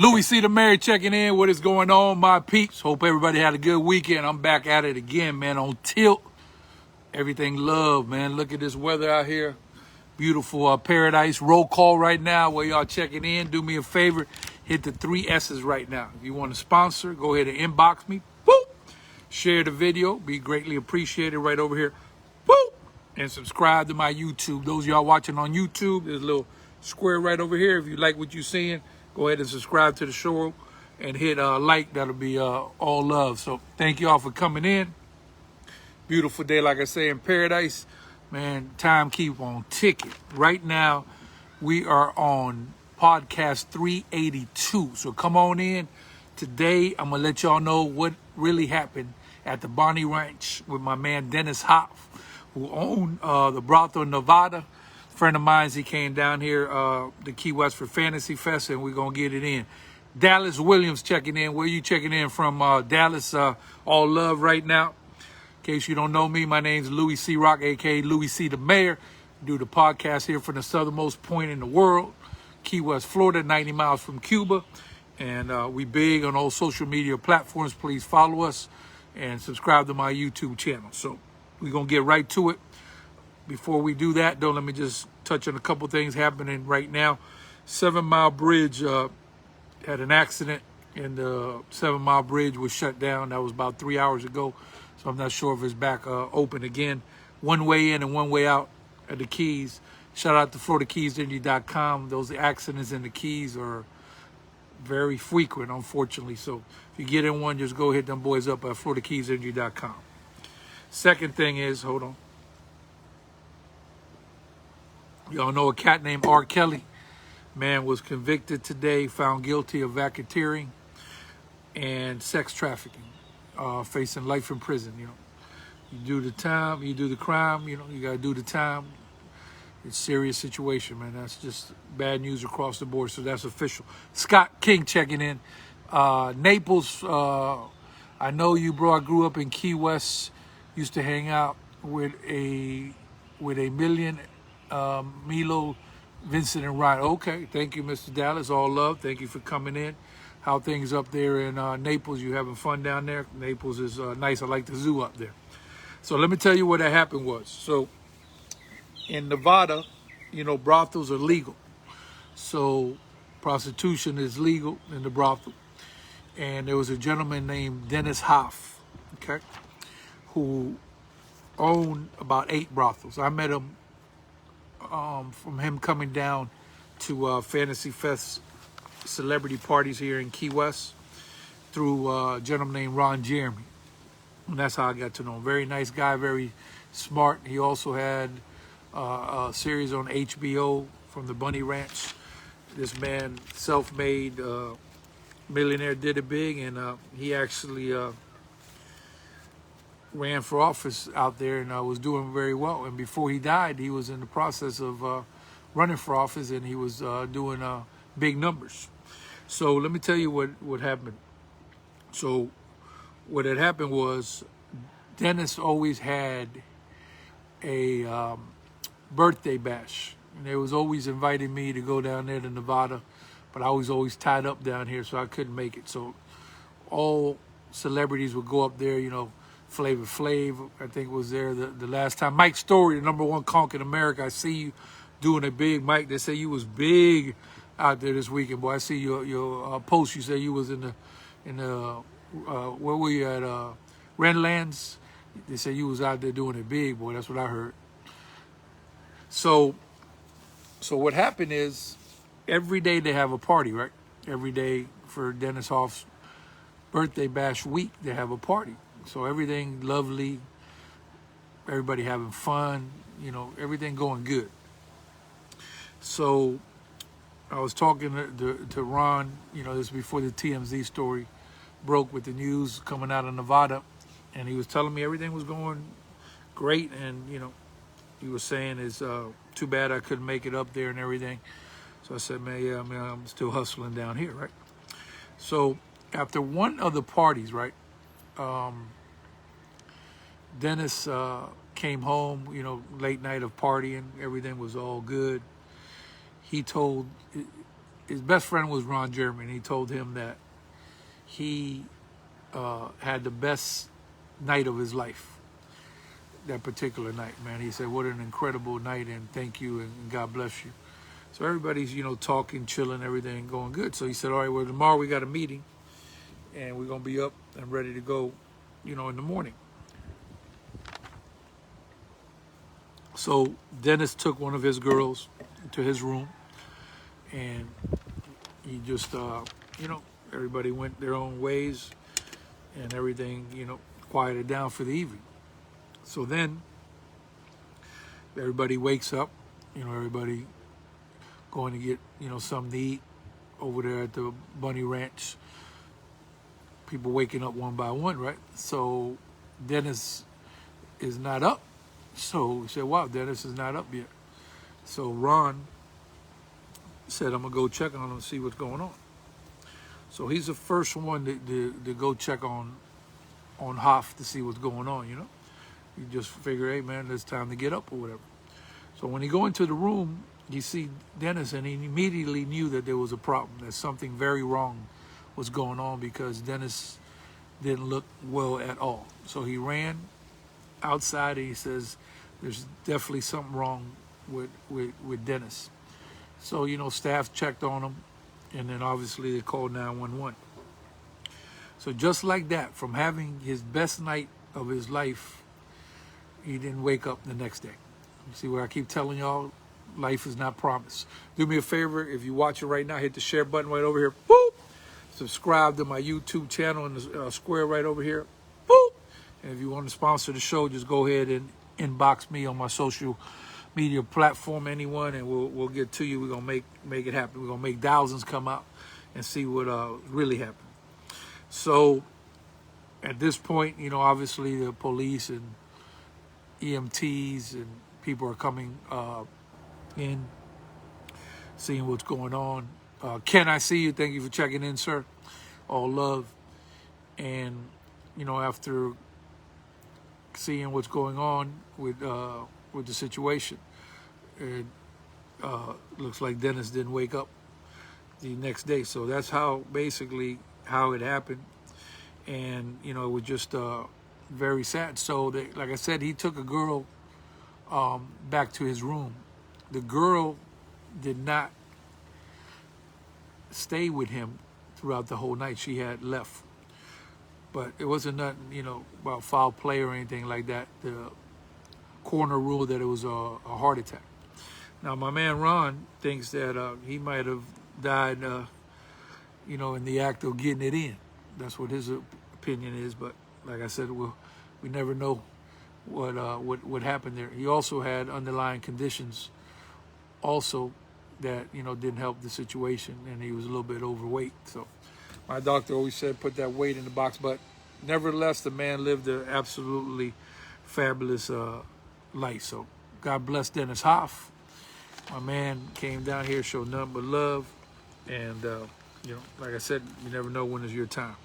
Louie C. the Mayor checking in. What is going on, my peeps? Hope everybody had a good weekend. I'm back at it again, man, on tilt. Everything love, man. Look at this weather out here. Beautiful paradise. Roll call right now where y'all checking in. Do me a favor. Hit the 3 S's right now. If you want to sponsor, go ahead and inbox me. Boop. Share the video. Be greatly appreciated right over here. Boop. And subscribe to my YouTube. Those of y'all watching on YouTube, there's a little square right over here. If you like what you're seeing, go ahead and subscribe to the show and hit like. That'll be all love. So thank you all for coming in. Beautiful day, like I say, in paradise. Man, time keep on ticking. Right now, we are on podcast 382. So come on in. Today, I'm going to let y'all know what really happened at the Bonnie Ranch with my man Dennis Hof, who owned the brothel in Nevada. A friend of mine, he came down here to Key West for Fantasy Fest, and we're going to get it in. Dallas Williams checking in. Where you checking in from? Dallas, all love right now. In case you don't know me, my name's Louie C. Rock, a.k.a. Louie C. the Mayor. Do the podcast here from the southernmost point in the world, Key West, Florida, 90 miles from Cuba. And we big on all social media platforms. Please follow us and subscribe to my YouTube channel. So we're going to get right to it. Before we do that, though, let me just touch on a couple things happening right now. 7 Mile Bridge had an accident, and the 7 Mile Bridge was shut down. That was about 3 hours ago. So I'm not sure if it's back open again. One way in and one way out at the Keys. Shout out to FloridaKeysEnergy.com. Those accidents in the Keys are very frequent, unfortunately. So if you get in one, just go hit them boys up at FloridaKeysEnergy.com. Second thing is, hold on. Y'all know a cat named R. Kelly. Man was convicted today, found guilty of racketeering and sex trafficking. Facing life in prison. You do the time, you do the crime, you got to do the time. It's a serious situation, man. That's just bad news across the board, so that's official. Scott King checking in. Naples, I know you, bro. I grew up in Key West, used to hang out with a million, Milo, Vincent, and Ryan. Okay, thank you, Mr. Dallas. All love. Thank you for coming in. How things up there in Naples? You having fun down there? Naples is nice. I like the zoo up there. So let me tell you what happened was. So in Nevada, brothels are legal. So prostitution is legal in the brothel. And there was a gentleman named Dennis Hof, okay, who owned about 8 brothels. I met him from him coming down to Fantasy Fest celebrity parties here in Key West through a gentleman named Ron Jeremy. And that's how I got to know him. Very nice guy, very smart. He also had a series on HBO from the Bunny Ranch. This man, self-made millionaire, did it big, and he actually ran for office out there and was doing very well. And before he died, he was in the process of running for office, and he was doing big numbers. So let me tell you what happened. So what had happened was Dennis always had a birthday bash. And they was always inviting me to go down there to Nevada, but I was always tied up down here, so I couldn't make it. So all celebrities would go up there, Flavor Flav, I think, was there the last time. Mike Story, the #1 conk in America. I see you doing it big, Mike. They say you was big out there this weekend, boy. I see your post. You say you was in the where were you at? Renlands. They say you was out there doing it big, boy. That's what I heard. So what happened is every day they have a party, right? Every day for Dennis Hof's birthday bash week, they have a party. So everything lovely, everybody having fun, everything going good. So I was talking to Ron, this before the TMZ story broke with the news coming out of Nevada, and he was telling me everything was going great, and he was saying it's too bad I couldn't make it up there and everything. So I said, man, yeah, I'm still hustling down here, right? So after one of the parties, right, Dennis came home, late night of partying, everything was all good. He told his best friend was Ron Jeremy, and he told him that he had the best night of his life that particular night, man. He said, what an incredible night, and thank you, and God bless you. So everybody's, talking, chilling, everything going good. So he said, all right, well, tomorrow we got a meeting, and we're going to be up and ready to go, in the morning. So Dennis took one of his girls to his room, and he just, everybody went their own ways, and everything, quieted down for the evening. So then everybody wakes up, everybody going to get, something to eat over there at the Bunny Ranch. People waking up one by one, right? So Dennis is not up. So we said, wow, Dennis is not up yet. So Ron said, I'm going to go check on him and see what's going on. So he's the first one to go check on Hof to see what's going on, You just figure, hey, man, it's time to get up or whatever. So when he go into the room, you see Dennis, and he immediately knew that there was a problem, that something very wrong was going on, because Dennis didn't look well at all. So he ran outside, and he says, there's definitely something wrong with Dennis. So, staff checked on him, and then obviously they called 911. So just like that, from having his best night of his life, he didn't wake up the next day. You see what I keep telling y'all? Life is not promised. Do me a favor, if you watch it right now, hit the share button right over here. Boop! Subscribe to my YouTube channel in the square right over here. Boop! And if you want to sponsor the show, just go ahead and inbox me on my social media platform, anyone, and we'll get to you. We're gonna make it happen. We're gonna make thousands come out and see what really happened. So at this point, obviously the police and EMTs and people are coming in, seeing what's going on. Ken, I see you. Thank you for checking in, sir. All love. And, after seeing what's going on with the situation, it looks like Dennis didn't wake up the next day. So that's how it happened. And, it was just very sad. So, like I said, he took a girl back to his room. The girl did not stay with him throughout the whole night. She had left. But it wasn't nothing, about foul play or anything like that. The coroner ruled that it was a heart attack. Now, my man Ron thinks that he might have died, in the act of getting it in. That's what his opinion is. But like I said, we never know what happened there. He also had underlying conditions also that, didn't help the situation, and he was a little bit overweight. So my doctor always said put that weight in the box. But nevertheless, the man lived an absolutely fabulous life. So God bless Dennis Hof. My man came down here, showed nothing but love. And, like I said, you never know when is your time.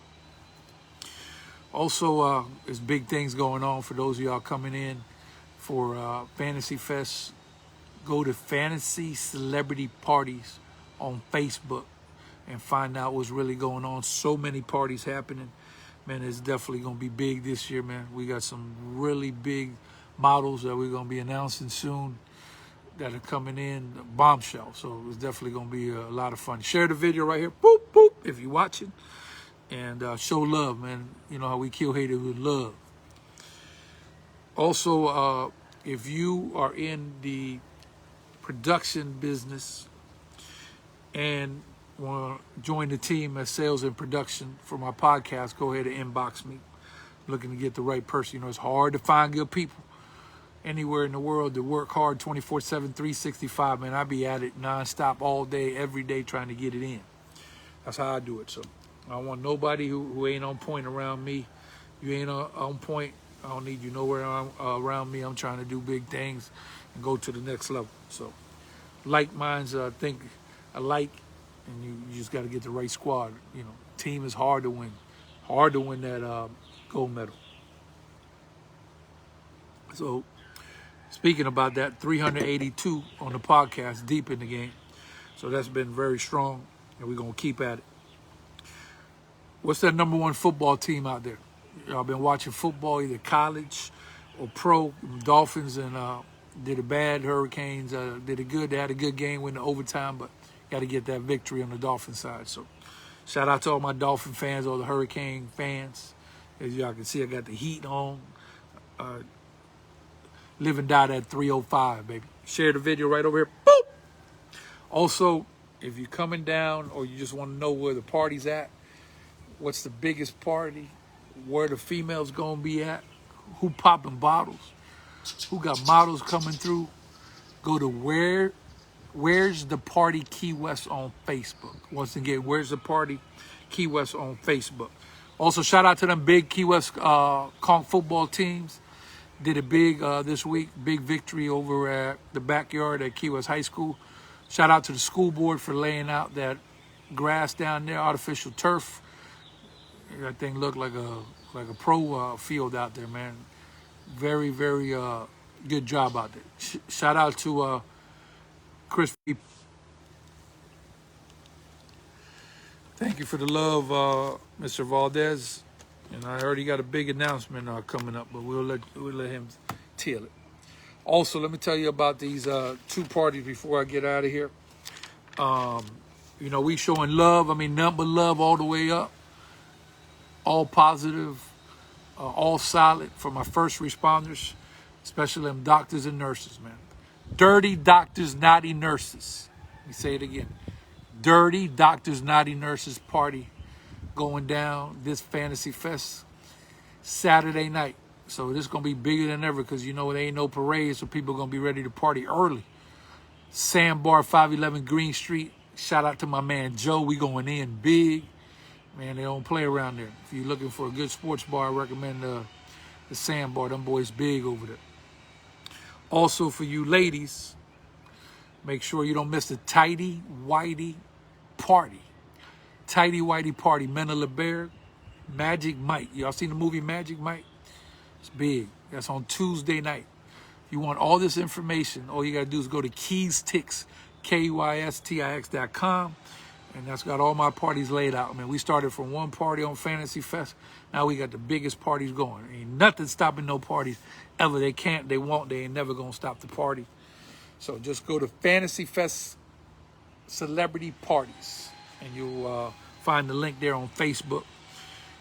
Also, there's big things going on for those of y'all coming in for Fantasy Fest. Go to Fantasy Celebrity Parties on Facebook and find out what's really going on. So many parties happening. Man, it's definitely going to be big this year, man. We got some really big models that we're going to be announcing soon that are coming in, bombshell. So it's definitely going to be a lot of fun. Share the video right here, boop, boop, if you're watching. And show love, man. You know how we kill haters with love. Also, if you are in the production business and want to join the team as sales and production for my podcast, go ahead and inbox me. I'm looking to get the right person. It's hard to find good people anywhere in the world to work hard 24/7, 365. Man, I be at it nonstop all day, every day, trying to get it in. That's how I do it. So I don't want nobody who ain't on point around me. You ain't on point, I don't need you nowhere around me. I'm trying to do big things and go to the next level. So like minds think alike, and you just got to get the right squad. Team is hard to win. Hard to win that gold medal. So speaking about that, 382 on the podcast, deep in the game. So that's been very strong. and we're going to keep at it. What's that number one football team out there? Y'all been watching football, either college or pro. Dolphins and did it bad. Hurricanes did it good. They had a good game, went to overtime, but got to get that victory on the Dolphin side. So shout out to all my Dolphin fans, all the Hurricane fans. As y'all can see, I got the heat on. Live and die at 305, baby. Share the video right over here. Boop! Also, if you're coming down or you just want to know where the party's at, what's the biggest party, where the females gonna be at, who popping bottles, who got models coming through, go to Where's the Party Key West on Facebook. Once again, Where's the Party Key West on Facebook. Also, shout out to them big Key West conch football teams. Did a big this week, big victory over at the backyard at Key West High School. Shout out to the school board for laying out that grass down there, artificial turf. That thing looked like a pro field out there, man. Very, very good job out there. Shout out to Chris. Thank you for the love, Mr. Valdez. And I already got a big announcement coming up, but we'll let him tell it. Also, let me tell you about these two parties before I get out of here. You know, we showing love. I mean, nothing but love all the way up. All positive, all solid for my first responders, especially them doctors and nurses, man. Dirty doctors, naughty nurses. Let me say it again. Dirty doctors, naughty nurses party going down this Fantasy Fest Saturday night. So this is going to be bigger than ever because, you know, there ain't no parade, so people are going to be ready to party early. Sandbar, 511 Green Street. Shout out to my man Joe. We going in big. Man, they don't play around there. If you're looking for a good sports bar, I recommend the Sandbar. Them boys big over there. Also, for you ladies, make sure you don't miss the Tidy Whitey Party. Tidy Whitey Party. Mena LeBaire, Magic Mike. Y'all seen the movie Magic Mike? It's big. That's on Tuesday night. If you want all this information, all you got to do is go to KeysTix, KeysTix.com. And that's got all my parties laid out. I mean, we started from one party on Fantasy Fest. Now we got the biggest parties going. Ain't nothing stopping no parties ever. They can't, they won't, they ain't never going to stop the party. So just go to Fantasy Fest Celebrity Parties. And you'll find the link there on Facebook.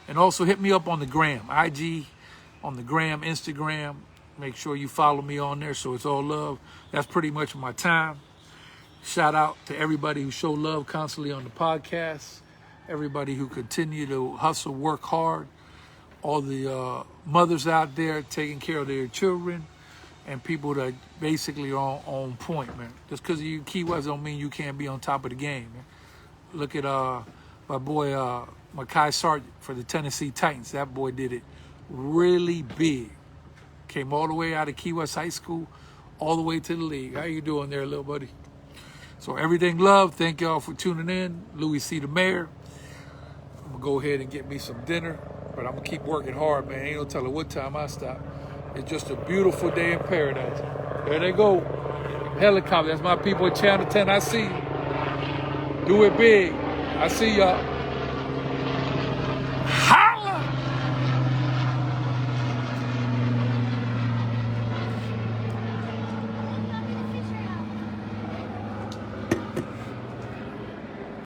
And also hit me up on the gram. IG, on the gram, Instagram. Make sure you follow me on there so it's all love. That's pretty much my time. Shout out to everybody who show love constantly on the podcast, everybody who continue to hustle, work hard, all the mothers out there taking care of their children, and people that basically are on point, man. Just because you Key West don't mean you can't be on top of the game, man. Look at my boy Mekhi Sargent for the Tennessee Titans. That boy did it really big. Came all the way out of Key West High School, all the way to the league. How you doing there, little buddy? So everything love. Thank y'all for tuning in. Louie C. the Mayor. I'm going to go ahead and get me some dinner. But I'm going to keep working hard, man. Ain't no telling what time I stop. It's just a beautiful day in paradise. There they go. Helicopter. That's my people at Channel 10. I see you. Do it big. I see y'all.